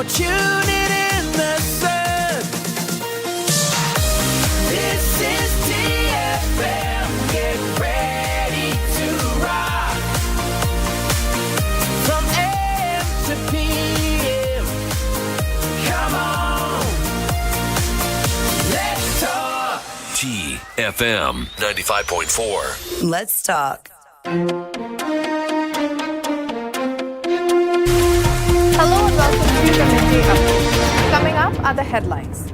tune it in the sun. This is TFM. Get ready to rock. From AM to PM. Come on. Let's talk. TFM 95.4. Let's talk. Hello and welcome to the Midday Update. Coming up are the headlines.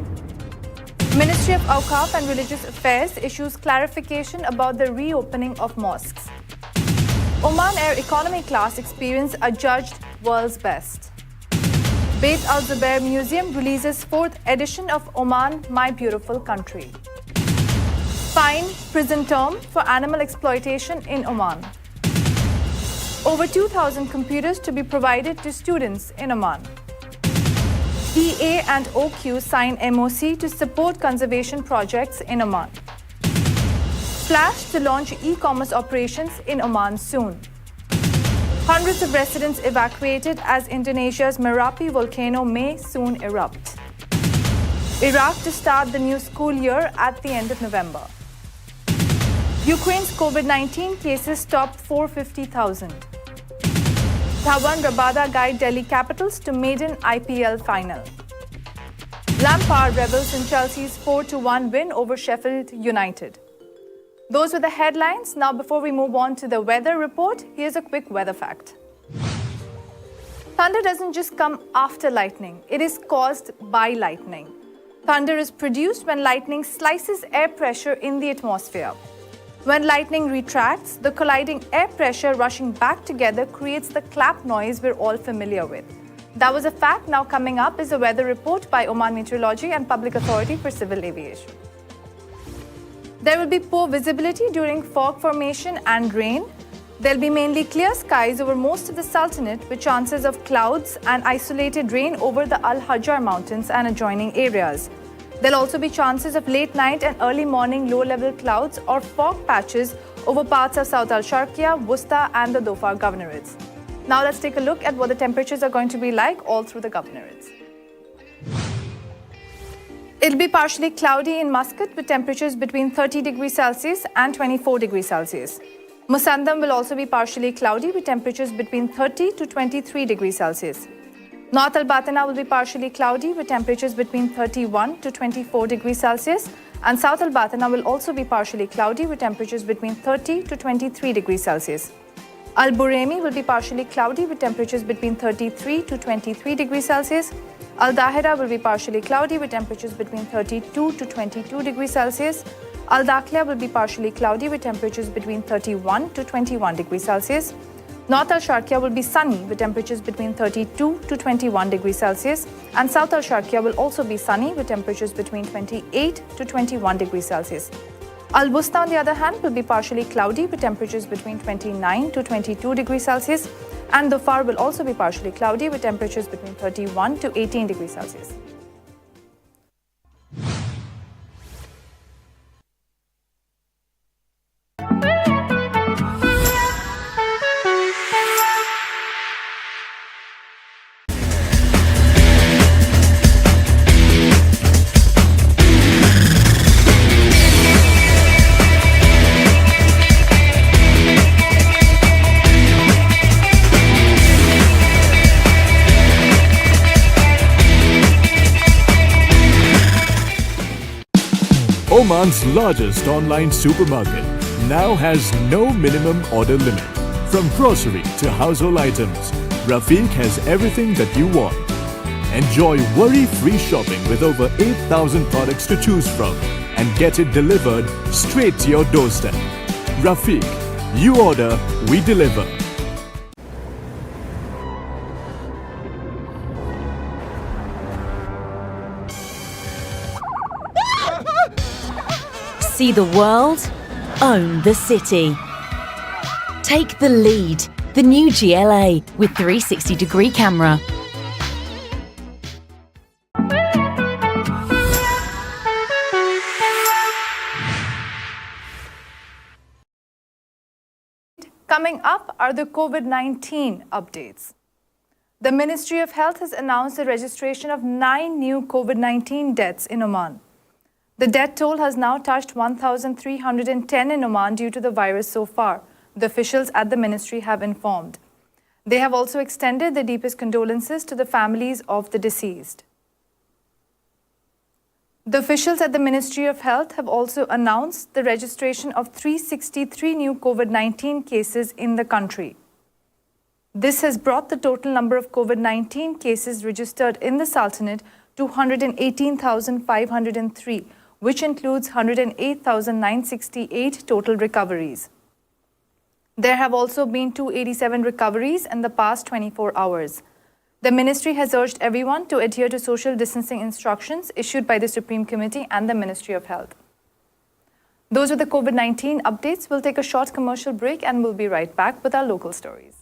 Ministry of Awqaf and Religious Affairs issues clarification about the reopening of mosques. Oman Air economy class experience adjudged world's best. Beit Al Zubair Museum releases 4th edition of Oman, My Beautiful Country. Fine prison term for animal exploitation in Oman. Over 2,000 computers to be provided to students in Oman. EA and OQ sign MOC to support conservation projects in Oman. Flash to launch e-commerce operations in Oman soon. Hundreds of residents evacuated as Indonesia's Merapi volcano may soon erupt. Iraq to start the new school year at the end of November. Ukraine's COVID-19 cases topped 450,000. Dhawan Rabada guide Delhi Capitals to maiden IPL final. Lampard revels in Chelsea's 4-1 win over Sheffield United. Those were the headlines. Now, before we move on to the weather report, here's a quick weather fact. Thunder doesn't just come after lightning, it is caused by lightning. Thunder is produced when lightning slices air pressure in the atmosphere. When lightning retracts, the colliding air pressure rushing back together creates the clap noise we're all familiar with. That was a fact. Now coming up is a weather report by Oman Meteorology and Public Authority for Civil Aviation. There will be poor visibility during fog formation and rain. There'll be mainly clear skies over most of the Sultanate with chances of clouds and isolated rain over the Al-Hajar Mountains and adjoining areas. There'll also be chances of late night and early morning low-level clouds or fog patches over parts of South Al-Sharqiya, Wusta and the Dhofar governorates. Now let's take a look at what the temperatures are going to be like all through the governorates. It'll be partially cloudy in Muscat with temperatures between 30 degrees Celsius and 24 degrees Celsius. Musandam will also be partially cloudy with temperatures between 30 to 23 degrees Celsius. North Al-Batana will be partially cloudy with temperatures between 31 to 24 degrees Celsius, and South Al-Batana will also be partially cloudy with temperatures between 30 to 23 degrees Celsius. Al-Buremi will be partially cloudy with temperatures between 33 to 23 degrees Celsius. Al-Dahira will be partially cloudy with temperatures between 32 to 22 degrees Celsius. Al-Dakhla will be partially cloudy with temperatures between 31 to 21 degrees Celsius. North Al-Sharqiya will be sunny with temperatures between 32 to 21 degrees Celsius, and South Al-Sharqiya will also be sunny with temperatures between 28 to 21 degrees Celsius. Al-Wusta, on the other hand, will be partially cloudy with temperatures between 29 to 22 degrees Celsius, and Dhofar will also be partially cloudy with temperatures between 31 to 18 degrees Celsius. Oman's largest online supermarket now has no minimum order limit. From grocery to household items, Rafiq has everything that you want. Enjoy worry-free shopping with over 8,000 products to choose from and get it delivered straight to your doorstep. Rafiq, you order, we deliver. See the world, own the city. Take the lead. The new GLA with 360-degree camera. Coming up are the COVID-19 updates. The Ministry of Health has announced the registration of 9 new COVID-19 deaths in Oman. The death toll has now touched 1,310 in Oman due to the virus so far, the officials at the ministry have informed. They have also extended their deepest condolences to the families of the deceased. The officials at the Ministry of Health have also announced the registration of 363 new COVID-19 cases in the country. This has brought the total number of COVID-19 cases registered in the Sultanate to 118,503, which includes 108,968 total recoveries. There have also been 287 recoveries in the past 24 hours. The ministry has urged everyone to adhere to social distancing instructions issued by the Supreme Committee and the Ministry of Health. Those are the COVID-19 updates. We'll take a short commercial break and we'll be right back with our local stories.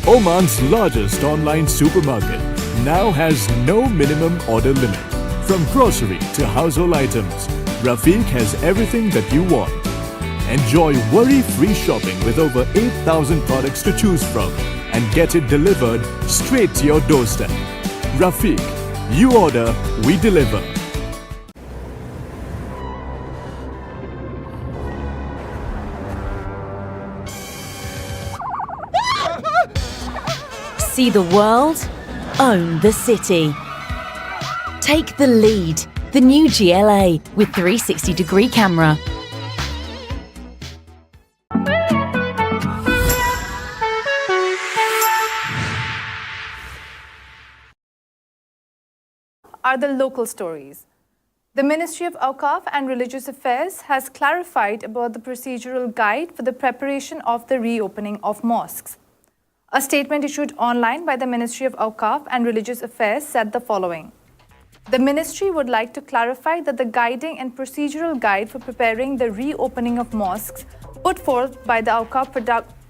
Oman's largest online supermarket now has no minimum order limit. From grocery to household items, Rafiq has everything that you want. Enjoy worry-free shopping with over 8,000 products to choose from and get it delivered straight to your doorstep. Rafiq, you order, we deliver. See the world, own the city. Take the lead, the new GLA with 360-degree camera. Are the local stories. The Ministry of Awqaf and Religious Affairs has clarified about the procedural guide for the preparation of the reopening of mosques. A statement issued online by the Ministry of Awqaf and Religious Affairs said the following. The ministry would like to clarify that the guiding and procedural guide for preparing the reopening of mosques put forth by the Awqaf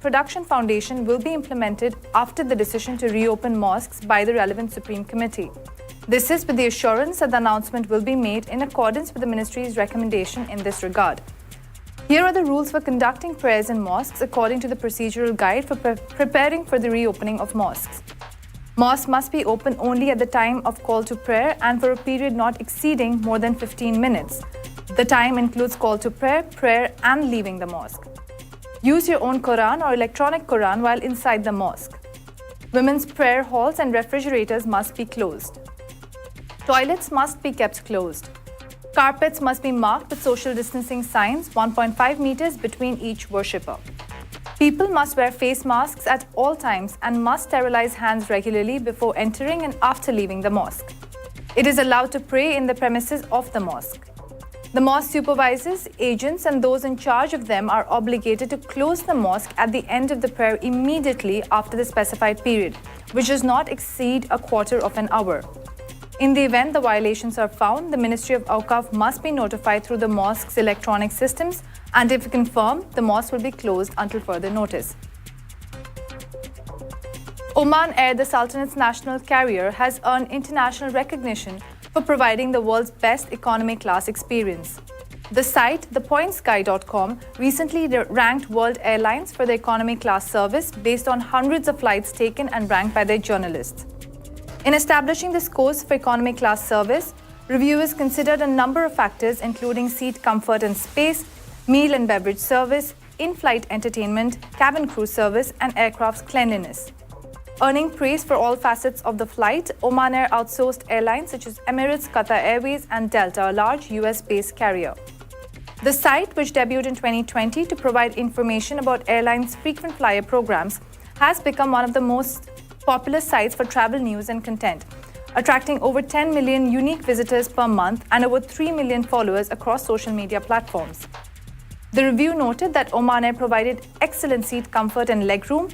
Production Foundation will be implemented after the decision to reopen mosques by the relevant Supreme Committee. This is with the assurance that the announcement will be made in accordance with the ministry's recommendation in this regard. Here are the rules for conducting prayers in mosques according to the procedural guide for preparing for the reopening of mosques. Mosques must be open only at the time of call to prayer and for a period not exceeding more than 15 minutes. The time includes call to prayer, prayer and leaving the mosque. Use your own Quran or electronic Quran while inside the mosque. Women's prayer halls and refrigerators must be closed. Toilets must be kept closed. Carpets must be marked with social distancing signs 1.5 meters between each worshipper. People must wear face masks at all times and must sterilize hands regularly before entering and after leaving the mosque. It is allowed to pray in the premises of the mosque. The mosque supervisors, agents, and those in charge of them are obligated to close the mosque at the end of the prayer immediately after the specified period, which does not exceed a quarter of an hour. In the event the violations are found, the Ministry of Awqaf must be notified through the mosque's electronic systems, and if confirmed, the mosque will be closed until further notice. Oman Air, the Sultanate's national carrier, has earned international recognition for providing the world's best economy class experience. The site, thepointsguy.com, recently ranked world airlines for the economy class service based on hundreds of flights taken and ranked by their journalists. In establishing the scores for economy class service, reviewers considered a number of factors including seat comfort and space, meal and beverage service, in-flight entertainment, cabin crew service, and aircraft's cleanliness. Earning praise for all facets of the flight, Oman Air outsourced airlines such as Emirates, Qatar Airways, and Delta, a large US-based carrier. The site, which debuted in 2020 to provide information about airlines' frequent flyer programs, has become one of the most popular sites for travel news and content, attracting over 10 million unique visitors per month and over 3 million followers across social media platforms. The review noted that Oman Air provided excellent seat comfort and legroom,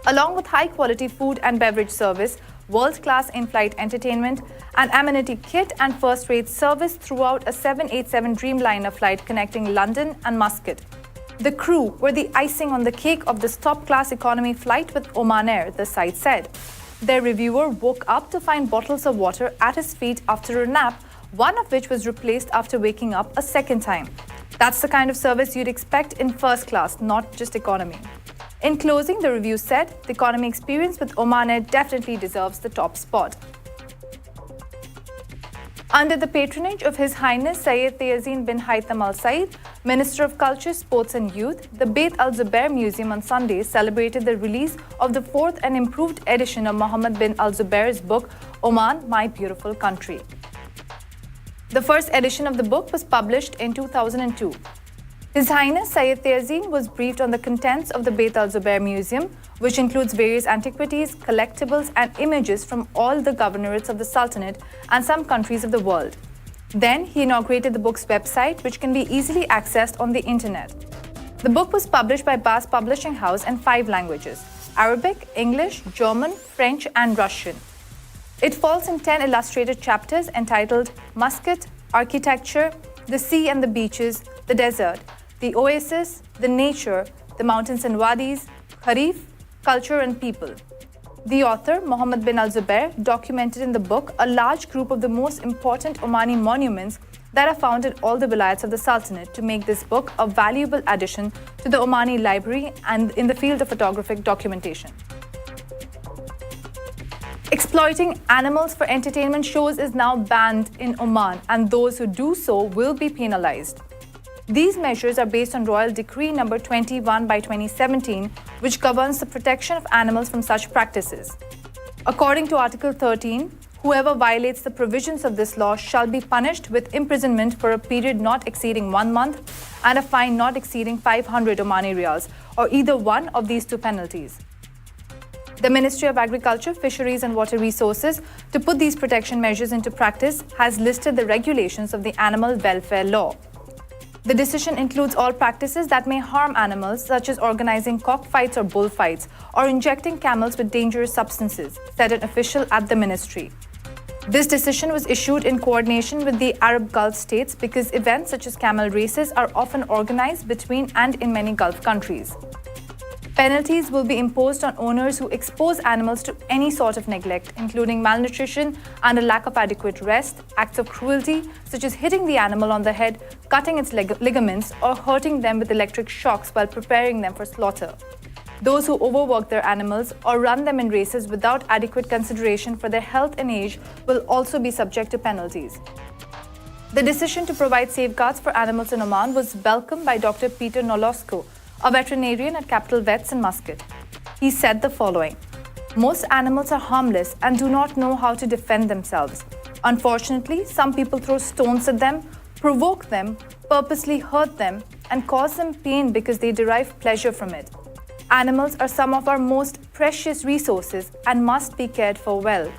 along with high-quality food and beverage service world-class in-flight entertainment, an amenity kit and first-rate service throughout a 787 Dreamliner flight connecting London and Muscat. The crew were the icing on the cake of this top-class economy flight with Oman Air, the site said. Their reviewer woke up to find bottles of water at his feet after a nap, one of which was replaced after waking up a second time. That's the kind of service you'd expect in first class, not just economy. In closing, the review said, the economy experience with Oman Air definitely deserves the top spot. Under the patronage of His Highness Syed Tayazeen bin Haytham Al Said, Minister of Culture, Sports and Youth, the Beit Al Zubair Museum on Sunday celebrated the release of the fourth and improved edition of Mohammed bin Al Zubair's book, Oman, My Beautiful Country. The first edition of the book was published in 2002. His Highness Syed Tayazeen was briefed on the contents of the Beit Al Zubair Museum, which includes various antiquities, collectibles, and images from all the governorates of the Sultanate and some countries of the world. Then he inaugurated the book's website, which can be easily accessed on the internet. The book was published by Bas Publishing House in 5 languages: Arabic, English, German, French, and Russian. It falls in 10 illustrated chapters entitled Muscat, Architecture, the Sea and the Beaches, the Desert, the Oasis, the Nature, the Mountains and Wadis, Kharif, Culture and People. The author, Mohammed bin Al Zubair, documented in the book a large group of the most important Omani monuments that are found in all the wilayats of the Sultanate to make this book a valuable addition to the Omani library and in the field of photographic documentation. Exploiting animals for entertainment shows is now banned in Oman, and those who do so will be penalized. These measures are based on Royal Decree No. 21 by 2017, which governs the protection of animals from such practices. According to Article 13, whoever violates the provisions of this law shall be punished with imprisonment for a period not exceeding 1 month and a fine not exceeding 500 Omani riyals, or either one of these 2 penalties. The Ministry of Agriculture, Fisheries and Water Resources, to put these protection measures into practice, has listed the regulations of the Animal Welfare Law. The decision includes all practices that may harm animals, such as organizing cockfights or bullfights, or injecting camels with dangerous substances, said an official at the ministry. This decision was issued in coordination with the Arab Gulf states because events such as camel races are often organized between and in many Gulf countries. Penalties will be imposed on owners who expose animals to any sort of neglect, including malnutrition and a lack of adequate rest, acts of cruelty, such as hitting the animal on the head, cutting its ligaments, or hurting them with electric shocks while preparing them for slaughter. Those who overwork their animals or run them in races without adequate consideration for their health and age will also be subject to penalties. The decision to provide safeguards for animals in Oman was welcomed by Dr. Peter Nolosko, a veterinarian at Capital Vets in Muscat. He said the following: "Most animals are harmless and do not know how to defend themselves. Unfortunately, some people throw stones at them, provoke them, purposely hurt them, and cause them pain because they derive pleasure from it. Animals are some of our most precious resources and must be cared for well.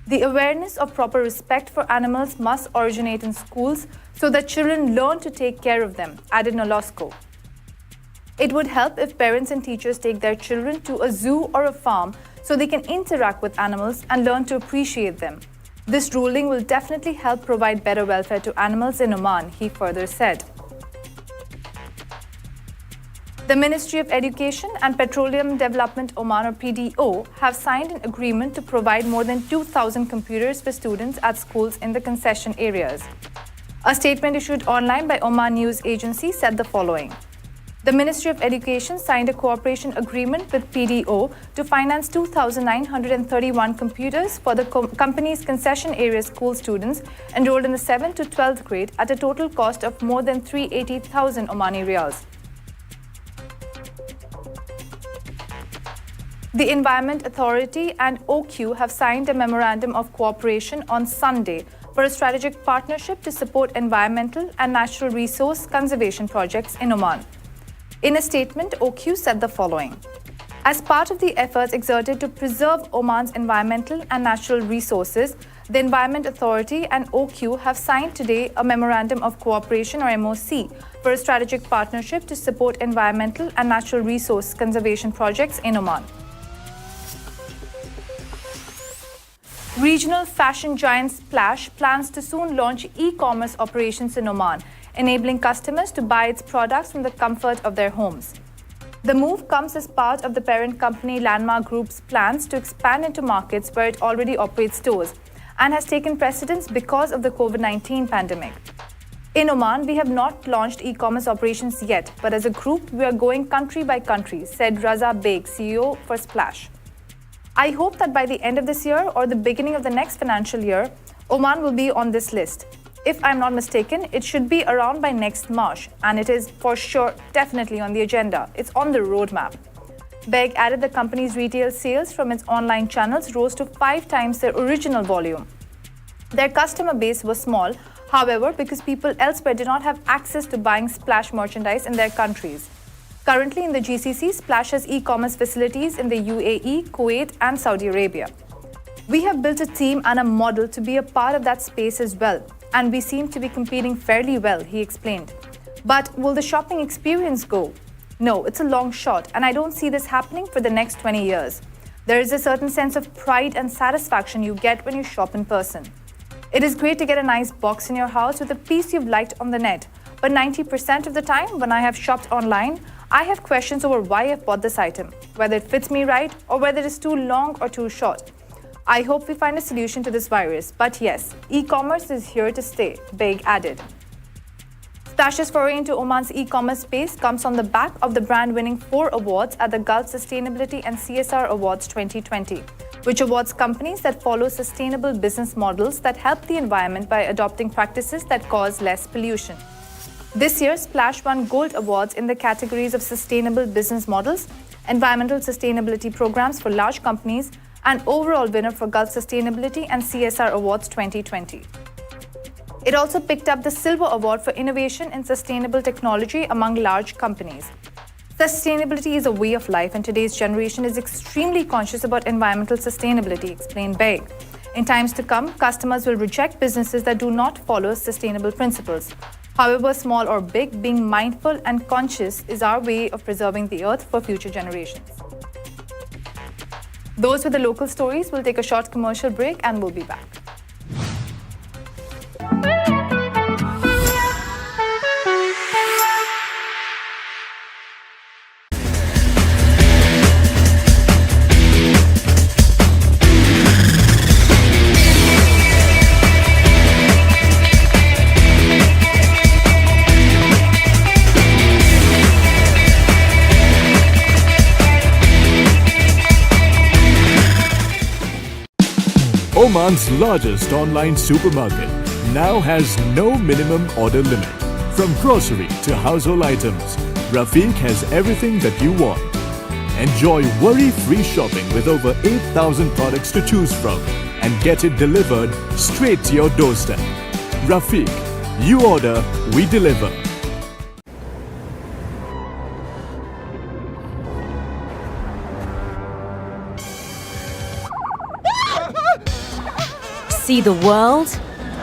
The awareness of proper respect for animals must originate in schools so that children learn to take care of them," added Nolosko. It would help if parents and teachers take their children to a zoo or a farm so they can interact with animals and learn to appreciate them. This ruling will definitely help provide better welfare to animals in Oman, he further said. The Ministry of Education and Petroleum Development Oman, or PDO, have signed an agreement to provide more than 2,000 computers for students at schools in the concession areas. A statement issued online by Oman News Agency said the following: The Ministry of Education signed a cooperation agreement with PDO to finance 2,931 computers for the company's concession area school students enrolled in the 7th to 12th grade at a total cost of more than 380,000 Omani riyals. The Environment Authority and OQ have signed a memorandum of cooperation on Sunday for a strategic partnership to support environmental and natural resource conservation projects in Oman. In a statement, OQ said the following: As part of the efforts exerted to preserve Oman's environmental and natural resources, the Environment Authority and OQ have signed today a Memorandum of Cooperation, or MOC, for a strategic partnership to support environmental and natural resource conservation projects in Oman. Regional fashion giant Splash plans to soon launch e-commerce operations in Oman, enabling customers to buy its products from the comfort of their homes. The move comes as part of the parent company Landmark Group's plans to expand into markets where it already operates stores and has taken precedence because of the COVID-19 pandemic. In Oman, we have not launched e-commerce operations yet, but as a group, we are going country by country, said Raza Beg, CEO for Splash. I hope that by the end of this year or the beginning of the next financial year, Oman will be on this list. If I'm not mistaken, it should be around by next March, and it is for sure definitely on the agenda. It's on the roadmap. Beg added the company's retail sales from its online channels rose to 5 times their original volume. Their customer base was small, however, because people elsewhere did not have access to buying Splash merchandise in their countries. Currently in the GCC, Splash has e-commerce facilities in the UAE, Kuwait, and Saudi Arabia. We have built a team and a model to be a part of that space as well, and we seem to be competing fairly well, he explained. But will the shopping experience go? No, it's a long shot, and I don't see this happening for the next 20 years. There is a certain sense of pride and satisfaction you get when you shop in person. It is great to get a nice box in your house with a piece you've liked on the net, but 90% of the time when I have shopped online, I have questions over why I've bought this item, whether it fits me right or whether it is too long or too short. I hope we find a solution to this virus, but yes, e-commerce is here to stay, Beg added. Splash's foray into Oman's e-commerce space comes on the back of the brand winning 4 awards at the Gulf Sustainability and CSR Awards 2020, which awards companies that follow sustainable business models that help the environment by adopting practices that cause less pollution. This year, Splash won gold awards in the categories of sustainable business models, environmental sustainability programs for large companies, and overall winner for Gulf Sustainability and CSR Awards 2020. It also picked up the Silver Award for Innovation in Sustainable Technology among large companies. Sustainability is a way of life, and today's generation is extremely conscious about environmental sustainability, explained Beg. In times to come, customers will reject businesses that do not follow sustainable principles. However small or big, being mindful and conscious is our way of preserving the earth for future generations. Those with the local stories will take a short commercial break and we'll be back. Oman's largest online supermarket now has no minimum order limit. From grocery to household items, Rafiq has everything that you want. Enjoy worry-free shopping with over 8,000 products to choose from and get it delivered straight to your doorstep. Rafiq, you order, we deliver. See the world,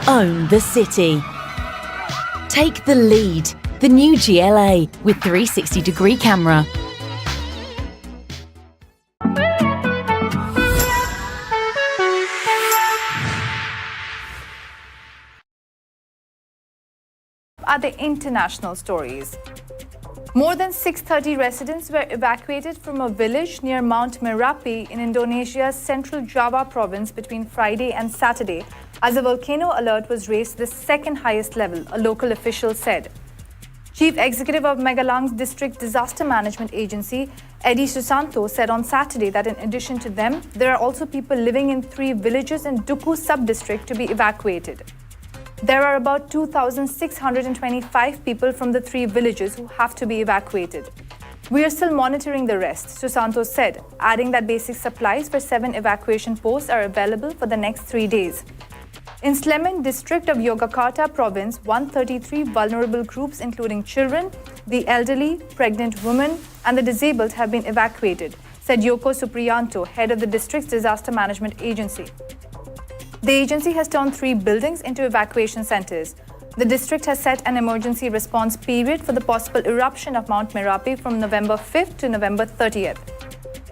own the city. Take the lead, the new GLA with 360-degree camera. Are the international stories. More than 630 residents were evacuated from a village near Mount Merapi in Indonesia's central Java province between Friday and Saturday as a volcano alert was raised to the second highest level, a local official said. Chief Executive of Magalang's District Disaster Management Agency, Eddie Susanto, said on Saturday that in addition to them, there are also people living in 3 villages in Duku sub-district to be evacuated. There are about 2,625 people from the 3 villages who have to be evacuated. We are still monitoring the rest, Susanto said, adding that basic supplies for 7 evacuation posts are available for the next 3 days. In Sleman district of Yogyakarta province, 133 vulnerable groups including children, the elderly, pregnant women and the disabled have been evacuated, said Yoko Supriyanto, head of the district's disaster management agency. The agency has turned 3 buildings into evacuation centers. The district has set an emergency response period for the possible eruption of Mount Merapi from November 5th to November 30th.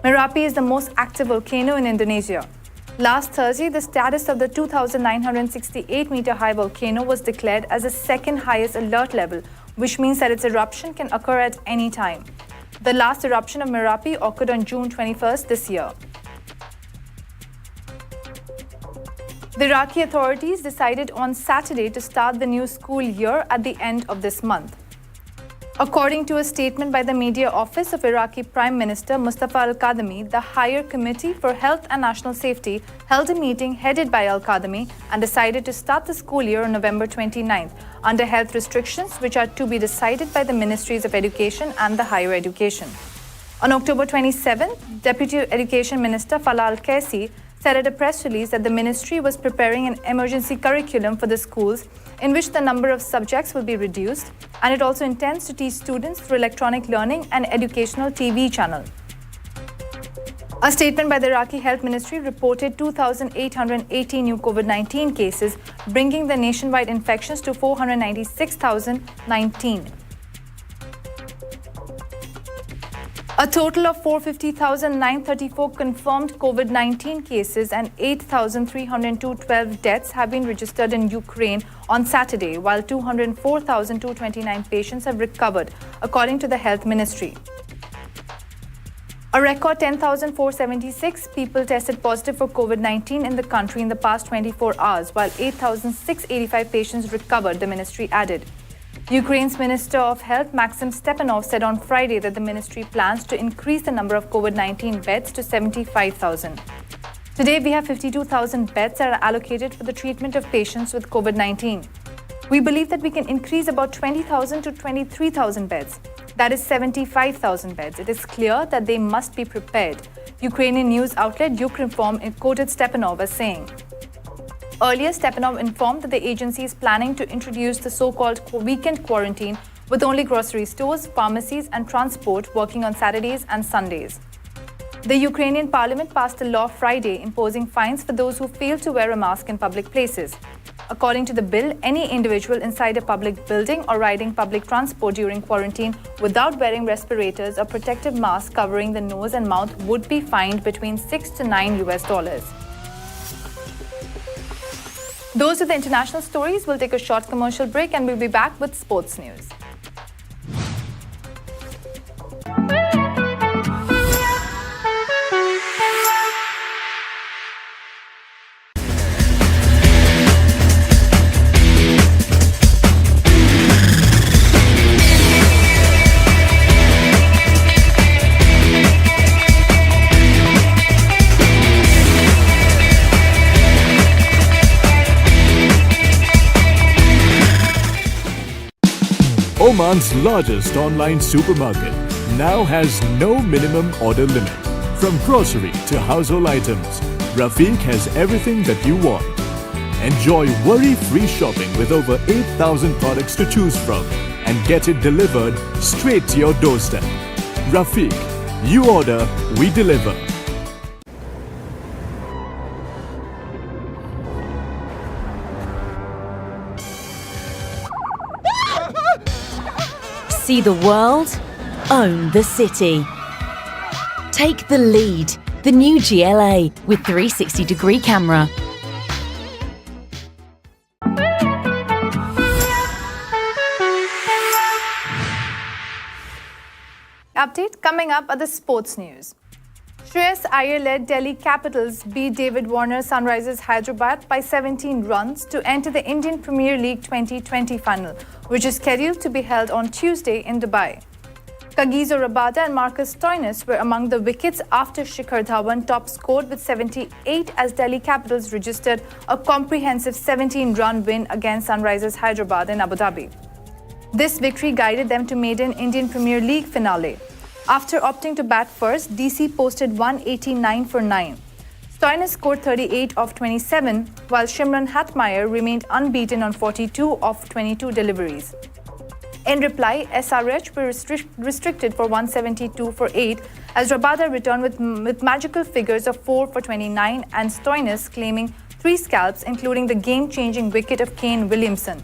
Merapi is the most active volcano in Indonesia. Last Thursday, the status of the 2,968-meter-high volcano was declared as the second highest alert level, which means that its eruption can occur at any time. The last eruption of Merapi occurred on June 21st this year. The Iraqi authorities decided on Saturday to start the new school year at the end of this month. According to a statement by the media office of Iraqi Prime Minister Mustafa Al-Kadhimi, the Higher Committee for Health and National Safety held a meeting headed by Al-Kadhimi and decided to start the school year on November 29th under health restrictions which are to be decided by the Ministries of Education and the Higher Education. On October 27th, Deputy Education Minister Falah Al-Kaisi said at a press release that the ministry was preparing an emergency curriculum for the schools in which the number of subjects will be reduced, and it also intends to teach students through electronic learning and educational TV channel. A statement by the Iraqi Health Ministry reported 2,880 new COVID-19 cases, bringing the nationwide infections to 496,019. A total of 450,934 confirmed COVID-19 cases and 8,312 deaths have been registered in Ukraine on Saturday, while 204,229 patients have recovered, according to the Health Ministry. A record 10,476 people tested positive for COVID-19 in the country in the past 24 hours, while 8,685 patients recovered, the ministry added. Ukraine's Minister of Health, Maxim Stepanov, said on Friday that the ministry plans to increase the number of COVID-19 beds to 75,000. Today, we have 52,000 beds that are allocated for the treatment of patients with COVID-19. We believe that we can increase about 20,000 to 23,000 beds. That is 75,000 beds. It is clear that they must be prepared. Ukrainian news outlet Ukrinform quoted Stepanov as saying. Earlier, Stepanov informed that the agency is planning to introduce the so-called weekend quarantine with only grocery stores, pharmacies and transport working on Saturdays and Sundays. The Ukrainian parliament passed a law Friday imposing fines for those who fail to wear a mask in public places. According to the bill, any individual inside a public building or riding public transport during quarantine without wearing respirators or protective masks covering the nose and mouth would be fined between $6 to $9. Those are the international stories. We'll take a short commercial break and we'll be back with sports news. Oman's largest online supermarket now has no minimum order limit. From grocery to household items, Rafiq has everything that you want. Enjoy worry-free shopping with over 8,000 products to choose from and get it delivered straight to your doorstep. Rafiq, you order, we deliver. See the world, own the city. Take the lead, the new GLA with 360-degree camera. Update coming up at the sports news. Shreyas Iyer-led Delhi Capitals beat David Warner Sunrisers Hyderabad by 17 runs to enter the Indian Premier League 2020 final, which is scheduled to be held on Tuesday in Dubai. Kagiso Rabada and Marcus Stoinis were among the wickets after Shikhar Dhawan top scored with 78 as Delhi Capitals registered a comprehensive 17-run win against Sunrisers Hyderabad in Abu Dhabi. This victory guided them to maiden Indian Premier League finale. After opting to bat first, DC posted 189 for 9. Stoinis scored 38 of 27, while Shimron Hatmeyer remained unbeaten on 42 of 22 deliveries. In reply, SRH were restricted for 172 for 8 as Rabada returned with magical figures of 4 for 29 and Stoinis claiming 3 scalps, including the game-changing wicket of Kane Williamson.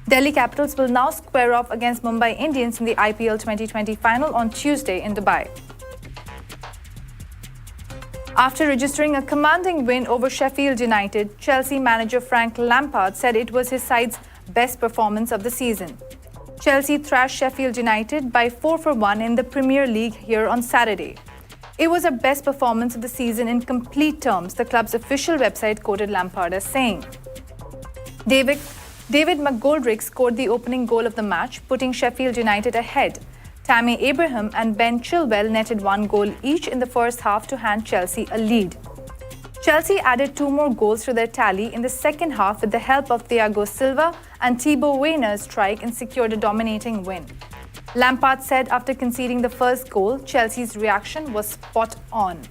Delhi Capitals will now square off against Mumbai Indians in the IPL 2020 final on Tuesday in Dubai. After registering a commanding win over Sheffield United, Chelsea manager Frank Lampard said it was his side's best performance of the season. Chelsea thrashed Sheffield United by 4-1 in the Premier League here on Saturday. It was our best performance of the season in complete terms, the club's official website quoted Lampard as saying. David McGoldrick scored the opening goal of the match, putting Sheffield United ahead. Tammy Abraham and Ben Chilwell netted 1 goal each in the first half to hand Chelsea a lead. Chelsea added 2 more goals to their tally in the second half with the help of Thiago Silva and Thibaut Werner's strike and secured a dominating win. Lampard said after conceding the first goal, Chelsea's reaction was spot on.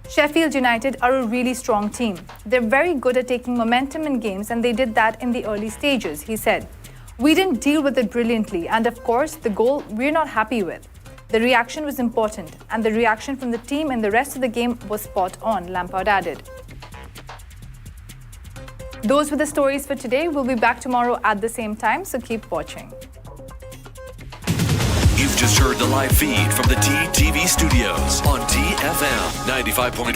Sheffield United are a really strong team. They're very good at taking momentum in games and they did that in the early stages, he said. We didn't deal with it brilliantly and of course the goal we're not happy with. The reaction was important and the reaction from the team in the rest of the game was spot on, Lampard added. Those were the stories for today. We'll be back tomorrow at the same time, so keep watching. You've just heard the live feed from the TTV studios on TFM 95.4.